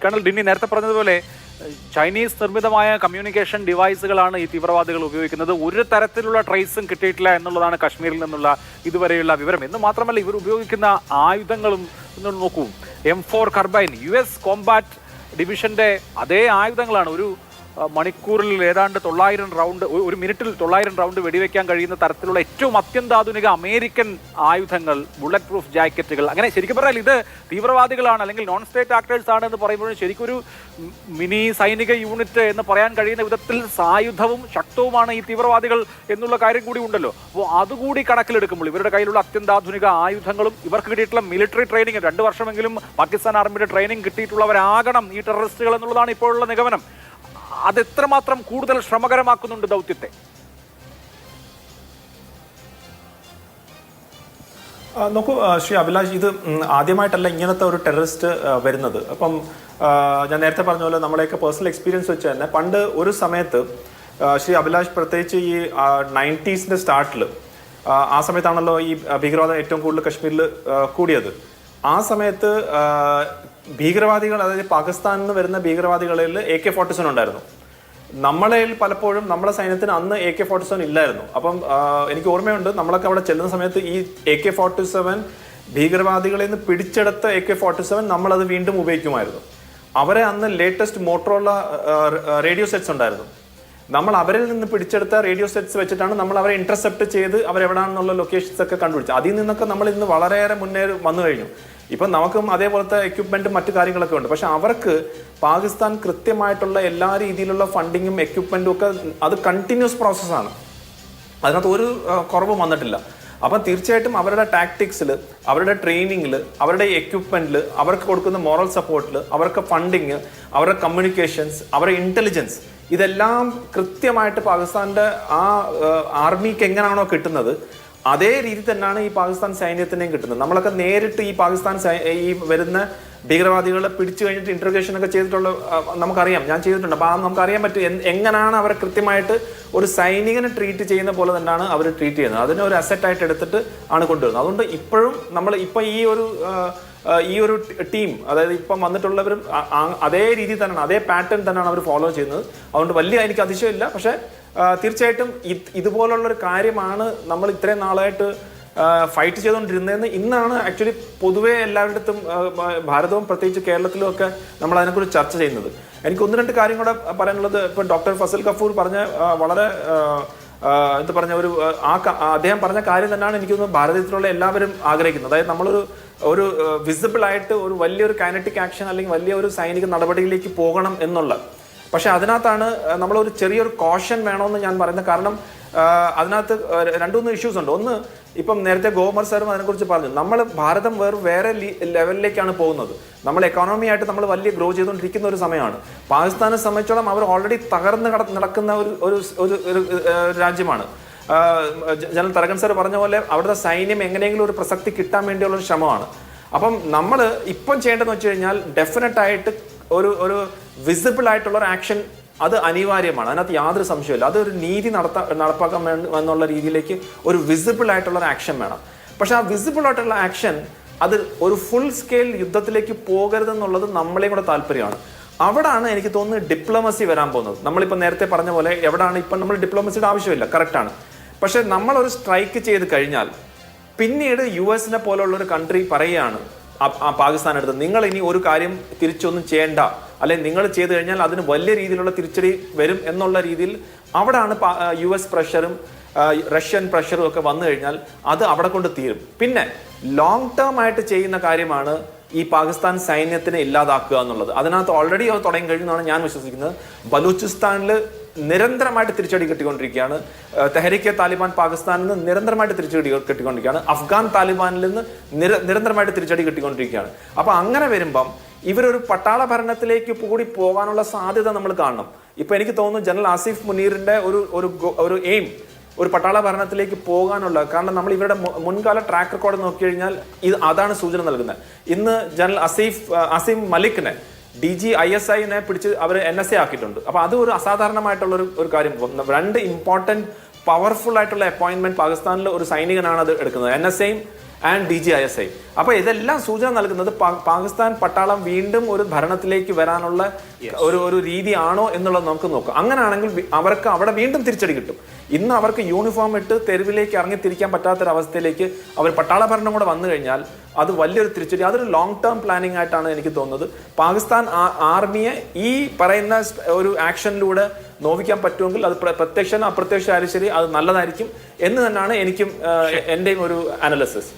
Colonel ഡിന്നി നേരത്തെ പറഞ്ഞതുപോലെ Chinese നിർമ്മിതമായ കമ്മ്യൂണിക്കേഷൻ ഡിവൈസുകളാണ് ഈ തീവ്രവാദികൾ ഉപയോഗിക്കുന്നത്. ഒരു തരത്തിലുള്ള ട്രേസും കിട്ടിയിട്ടില്ല എന്നുള്ളതാണ് കശ്മീരിൽ നിന്നുള്ള ഇതുവരെയുള്ള വിവരം. എന്ന് മാത്രമല്ല, ഇവർ ഉപയോഗിക്കുന്ന ആയുധങ്ങളും നോക്കൂ. M4 കർബൈൻ US കോംബാറ്റ് ഡിവിഷന്റെ അതേ ആയുധങ്ങളാണ്. ഒരു മണിക്കൂറിൽ ഏതാണ്ട് 900 റൗണ്ട്, ഒരു മിനിറ്റിൽ 900 റൗണ്ട് വെടിവെക്കാൻ കഴിയുന്ന തരത്തിലുള്ള ഏറ്റവും അത്യന്താധുനിക അമേരിക്കൻ ആയുധങ്ങൾ, ബുള്ളറ്റ് പ്രൂഫ് ജാക്കറ്റുകൾ. അങ്ങനെ ശരിക്കും പറഞ്ഞാൽ ഇത് തീവ്രവാദികളാണ് അല്ലെങ്കിൽ നോൺ സ്റ്റേറ്റ് ആക്ടേഴ്സ് ആണ് എന്ന് പറയുമ്പോഴും ശരിക്കൊരു മിനി സൈനിക യൂണിറ്റ് എന്ന് പറയാൻ കഴിയുന്ന വിധത്തിൽ സായുധവും ശക്തവുമാണ് ഈ തീവ്രവാദികൾ എന്നുള്ള കാര്യം കൂടി ഉണ്ടല്ലോ. അപ്പോൾ അതുകൂടി കണക്കിലെടുക്കുമ്പോൾ ഇവരുടെ കയ്യിലുള്ള അത്യന്താധുനിക ആയുധങ്ങളും ഇവർക്ക് കിട്ടിയിട്ടുള്ള മിലിറ്ററി ട്രെയിനിങ്, 2 വർഷമെങ്കിലും പാകിസ്ഥാൻ ആർമിയുടെ ട്രെയിനിങ് കിട്ടിയിട്ടുള്ളവരാകണം ഈ ടെററിസ്റ്റുകൾ എന്നുള്ളതാണ് ഇപ്പോഴുള്ള നിഗമനം. അതെത്രമാത്രം കൂടുതൽ ശ്രമകരമാക്കുന്നുണ്ട് ദൗത്യത്തെ? നോക്കൂ ശ്രീ അഭിലാഷ്, ഇത് ആദ്യമായിട്ടല്ല ഇങ്ങനത്തെ ഒരു ടെററിസ്റ്റ് വരുന്നത്. അപ്പം ഞാൻ നേരത്തെ പറഞ്ഞ പോലെ നമ്മളെയൊക്കെ പേഴ്സണൽ എക്സ്പീരിയൻസ് വെച്ച് തന്നെ പണ്ട് ഒരു സമയത്ത് ശ്രീ അഭിലാഷ്, പ്രത്യേകിച്ച് ഈ 90s സ്റ്റാർട്ടിൽ, ആ സമയത്താണല്ലോ ഈ ഭീകരവാദം ഏറ്റവും കൂടുതൽ കശ്മീരിൽ കൂടിയത്. ആ സമയത്ത് ഭീകരവാദികൾ, അതായത് പാകിസ്ഥാനിൽ നിന്ന് വരുന്ന ഭീകരവാദികളിൽ AK-47 ഉണ്ടായിരുന്നു. നമ്മളിൽ പലപ്പോഴും നമ്മുടെ സൈന്യത്തിന് അന്ന് AK-47 ഇല്ലായിരുന്നു. അപ്പം എനിക്ക് ഓർമ്മയുണ്ട്, നമ്മളൊക്കെ അവിടെ ചെല്ലുന്ന സമയത്ത് ഈ AK-47 ഭീകരവാദികളിൽ നിന്ന് പിടിച്ചെടുത്ത AK-47 നമ്മളത് വീണ്ടും ഉപയോഗിക്കുമായിരുന്നു. അവരെ അന്ന് ലേറ്റസ്റ്റ് മോട്ടറോള റേഡിയോ സെറ്റ്സ് ഉണ്ടായിരുന്നു. നമ്മൾ അവരിൽ നിന്ന് പിടിച്ചെടുത്ത റേഡിയോ സെറ്റ്സ് വെച്ചിട്ടാണ് നമ്മൾ അവരെ ഇന്റർസെപ്റ്റ് ചെയ്ത് അവരെവിടാണെന്നുള്ള ലൊക്കേഷൻസ് ഒക്കെ കണ്ടുപിടിച്ചത്. അതിൽ നിന്നൊക്കെ നമ്മൾ ഇന്ന് വളരെയേറെ മുന്നേ വന്നു കഴിഞ്ഞു. ഇപ്പം നമുക്കും അതേപോലത്തെ എക്യുപ്മെന്റും മറ്റു കാര്യങ്ങളൊക്കെ ഉണ്ട്. പക്ഷെ അവർക്ക് പാകിസ്ഥാൻ കൃത്യമായിട്ടുള്ള എല്ലാ രീതിയിലുള്ള ഫണ്ടിങ്ങും എക്യുപ്മെന്റും ഒക്കെ അത് കണ്ടിന്യൂസ് പ്രോസസ്സാണ്. അതിനകത്ത് ഒരു കുറവും വന്നിട്ടില്ല. അപ്പം തീർച്ചയായിട്ടും അവരുടെ ടാക്ടിക്സിൽ, അവരുടെ ട്രെയിനിങ്ങിൽ, അവരുടെ എക്യുപ്മെന്റിൽ, അവർക്ക് കൊടുക്കുന്ന മോറൽ സപ്പോർട്ടിൽ, അവർക്ക് ഫണ്ടിങ്, അവരുടെ കമ്മ്യൂണിക്കേഷൻസ്, അവരുടെ ഇന്റലിജൻസ്, ഇതെല്ലാം കൃത്യമായിട്ട് പാകിസ്ഥാന്റെ ആ ആർമിക്ക് എങ്ങനെയാണോ കിട്ടുന്നത് അതേ രീതി തന്നെയാണ് ഈ പാകിസ്ഥാൻ സൈന്യത്തിനെയും കിട്ടുന്നത്. നമ്മളൊക്കെ നേരിട്ട് ഈ പാകിസ്ഥാൻ ഈ വരുന്ന ഭീകരവാദികളെ പിടിച്ചു കഴിഞ്ഞിട്ട് ഇന്റർഗേഷൻ ഒക്കെ ചെയ്തിട്ടുള്ള നമുക്കറിയാം, ഞാൻ ചെയ്തിട്ടുണ്ട്. അപ്പോൾ നമുക്കറിയാൻ പറ്റും എങ്ങനെയാണ് അവരെ കൃത്യമായിട്ട് ഒരു സൈനികനെ ട്രീറ്റ് ചെയ്യുന്ന പോലെ തന്നെയാണ് അവർ ട്രീറ്റ് ചെയ്യുന്നത്. അതിനെ ഒരു അസറ്റായിട്ട് എടുത്തിട്ട് ആണ് കൊണ്ടുവരുന്നത്. അതുകൊണ്ട് ഇപ്പോഴും നമ്മൾ ഇപ്പം ഈ ഒരു ടീം, അതായത് ഇപ്പം വന്നിട്ടുള്ളവരും അതേ രീതി തന്നെയാണ്, അതേ പാറ്റേൺ തന്നെയാണ് അവർ ഫോളോ ചെയ്യുന്നത്. അതുകൊണ്ട് വലിയ എനിക്ക് അതിശയമില്ല. പക്ഷേ തീർച്ചയായിട്ടും ഇതുപോലുള്ളൊരു കാര്യമാണ് നമ്മൾ ഇത്രയും നാളായിട്ട് ഫൈറ്റ് ചെയ്തുകൊണ്ടിരുന്നതെന്ന് ഇന്നാണ് ആക്ച്വലി പൊതുവേ എല്ലാവരുടെ അടുത്തും, ഭാരതവും പ്രത്യേകിച്ച് കേരളത്തിലും ഒക്കെ നമ്മൾ അതിനെക്കുറിച്ച് ചർച്ച ചെയ്യുന്നത്. എനിക്ക് 1-2 കാര്യം കൂടെ പറയാനുള്ളത്. ഇപ്പം ഡോക്ടർ ഫസൽ ഗഫൂർ പറഞ്ഞ വളരെ എന്ത് പറഞ്ഞ അദ്ദേഹം പറഞ്ഞ കാര്യം തന്നെയാണ് എനിക്ക് തോന്നുന്നു ഭാരതത്തിലുള്ള എല്ലാവരും ആഗ്രഹിക്കുന്നത്. അതായത് നമ്മളൊരു വിസിബിൾ ആയിട്ട് ഒരു വലിയൊരു കൈനറ്റിക് ആക്ഷൻ അല്ലെങ്കിൽ വലിയൊരു സൈനിക നടപടിയിലേക്ക് പോകണം എന്നുള്ള. പക്ഷെ അതിനകത്താണ് നമ്മളൊരു ചെറിയൊരു കോഷൻ വേണമെന്ന് ഞാൻ പറയുന്നത്. കാരണം അതിനകത്ത് 2-3 ഇഷ്യൂസ് ഉണ്ട്. ഒന്ന്, ഇപ്പം നേരത്തെ ഗോമർ സാറും അതിനെക്കുറിച്ച് പറഞ്ഞു, നമ്മൾ ഭാരതം വേറെ ലെവലിലേക്കാണ് പോകുന്നത്. നമ്മൾ എക്കോണമി ആയിട്ട് നമ്മൾ വലിയ ഗ്രോ ചെയ്തുകൊണ്ടിരിക്കുന്ന ഒരു സമയമാണ്. പാകിസ്ഥാനെ സംബന്ധിച്ചോളം അവർ ഓൾറെഡി തകർന്ന് നടക്കുന്ന ഒരു രാജ്യമാണ്. ജനറൽ തരകൻ സാർ പറഞ്ഞ പോലെ അവിടുത്തെ സൈന്യം എങ്ങനെയെങ്കിലും ഒരു പ്രസക്തി കിട്ടാൻ വേണ്ടിയുള്ള ഒരു ശ്രമമാണ്. അപ്പം നമ്മൾ ഇപ്പം ചെയ്യേണ്ടതെന്ന് വെച്ച് കഴിഞ്ഞാൽ ഡെഫിനറ്റ് ആയിട്ട് ഒരു വിസിബിൾ ആയിട്ടുള്ള ഒരു ആക്ഷൻ അത് അനിവാര്യമാണ്. അതിനകത്ത് യാതൊരു സംശയമില്ല. അതൊരു നീതി നടപ്പാക്കാൻ എന്നുള്ള രീതിയിലേക്ക് ഒരു വിസിബിൾ ആയിട്ടുള്ള ഒരു ആക്ഷൻ വേണം. പക്ഷെ ആ വിസിബിൾ ആയിട്ടുള്ള ആക്ഷൻ അത് ഒരു ഫുൾ സ്കെയിൽ യുദ്ധത്തിലേക്ക് പോകരുതെന്നുള്ളത് നമ്മളെയും കൂടെ താല്പര്യമാണ്. അവിടാണ് എനിക്ക് തോന്നുന്നത് ഡിപ്ലോമസി വരാൻ പോകുന്നത്. നമ്മളിപ്പോൾ നേരത്തെ പറഞ്ഞ പോലെ എവിടാണ് ഇപ്പം നമ്മൾ ഡിപ്ലോമസിയുടെ ആവശ്യമില്ല, കറക്റ്റാണ്. പക്ഷെ നമ്മളൊരു സ്ട്രൈക്ക് ചെയ്ത് കഴിഞ്ഞാൽ പിന്നീട് US പോലുള്ള ഒരു കൺട്രി പറയുകയാണ് പാകിസ്ഥാൻ എടുത്ത്, നിങ്ങൾ ഇനി ഒരു കാര്യം തിരിച്ചൊന്നും ചെയ്യേണ്ട, അല്ലെങ്കിൽ നിങ്ങൾ ചെയ്തു കഴിഞ്ഞാൽ അതിന് വലിയ രീതിയിലുള്ള തിരിച്ചടി വരും എന്നുള്ള രീതിയിൽ അവിടാണ് US പ്രഷറും റഷ്യൻ പ്രഷറും ഒക്കെ വന്നു കഴിഞ്ഞാൽ അത് അവിടെ കൊണ്ട് തീരും. പിന്നെ ലോങ് ടേം ആയിട്ട് ചെയ്യുന്ന കാര്യമാണ് ഈ പാകിസ്ഥാൻ സൈന്യത്തിനെ ഇല്ലാതാക്കുക എന്നുള്ളത്. അതിനകത്ത് ഓൾറെഡി അത് തുടങ്ങി കഴിഞ്ഞാണ് ഞാൻ വിശ്വസിക്കുന്നത്. ബലൂചിസ്ഥാനിൽ നിരന്തരമായിട്ട് തിരിച്ചടി കിട്ടിക്കൊണ്ടിരിക്കുകയാണ്. തെഹരീക്കെ താലിബാൻ പാകിസ്ഥാനിൽ നിന്ന് നിരന്തരമായിട്ട് തിരിച്ചടി കിട്ടിക്കൊണ്ടിരിക്കുകയാണ്. അഫ്ഗാൻ താലിബാനിൽ നിന്ന് നിരന്തരമായിട്ട് തിരിച്ചടി കിട്ടിക്കൊണ്ടിരിക്കുകയാണ്. അപ്പോൾ അങ്ങനെ വരുമ്പം ഇവരൊരു പട്ടാള ഭരണത്തിലേക്ക് കൂടി പോകാനുള്ള സാധ്യത നമ്മൾ കാണണം. ഇപ്പൊ എനിക്ക് തോന്നുന്നു ജനറൽ ആസിഫ് മുനീറിന്റെ ഒരു എയിം ഒരു പട്ടാള ഭരണത്തിലേക്ക് പോകാനുള്ള, കാരണം നമ്മൾ ഇവരുടെ മുൻകാല ട്രാക്ക് റെക്കോർഡ് നോക്കി കഴിഞ്ഞാൽ അതാണ് സൂചന നൽകുന്നത്. ഇന്ന് ജനറൽ അസീം മലിക്കിനെ DG ISIനെ പിടിച്ച് അവർ NSA ആക്കിയിട്ടുണ്ട്. അപ്പോൾ അത് ഒരു അസാധാരണമായിട്ടുള്ള ഒരു കാര്യം. 2 ഇമ്പോർട്ടൻറ്റ് പവർഫുൾ ആയിട്ടുള്ള അപ്പോയിന്റ്മെന്റ് പാകിസ്ഥാനിൽ ഒരു സൈനികനാണ് അത് എടുക്കുന്നത്. NSAയും ആൻഡ് DGISI. അപ്പോൾ ഇതെല്ലാം സൂചന നൽകുന്നത് പാകിസ്ഥാൻ പട്ടാളം വീണ്ടും ഒരു ഭരണത്തിലേക്ക് വരാനുള്ള ഒരു രീതിയാണോ എന്നുള്ളത് നമുക്ക് നോക്കാം. അങ്ങനെയാണെങ്കിൽ അവർക്ക് അവിടെ വീണ്ടും തിരിച്ചടി കിട്ടും. ഇന്ന് അവർക്ക് യൂണിഫോം ഇട്ട് തെരുവിലേക്ക് ഇറങ്ങി തിരിക്കാൻ പറ്റാത്തൊരവസ്ഥയിലേക്ക് അവർ പട്ടാള ഭരണം കൂടെ വന്നു കഴിഞ്ഞാൽ അത് വലിയൊരു തിരിച്ചടി. അതൊരു ലോങ് ടേം പ്ലാനിങ് ആയിട്ടാണ് എനിക്ക് തോന്നുന്നത്. പാകിസ്ഥാൻ ആർമിയെ ഈ പറയുന്ന ഒരു ആക്ഷനിലൂടെ നോവിക്കാൻ പറ്റുമെങ്കിൽ അത് പ്രത്യക്ഷ അപ്രത്യക്ഷ ആയാലും ശരി അത് നല്ലതായിരിക്കും എന്ന് തന്നെയാണ് എനിക്കും എൻ്റെയും ഒരു അനാലിസിസ്.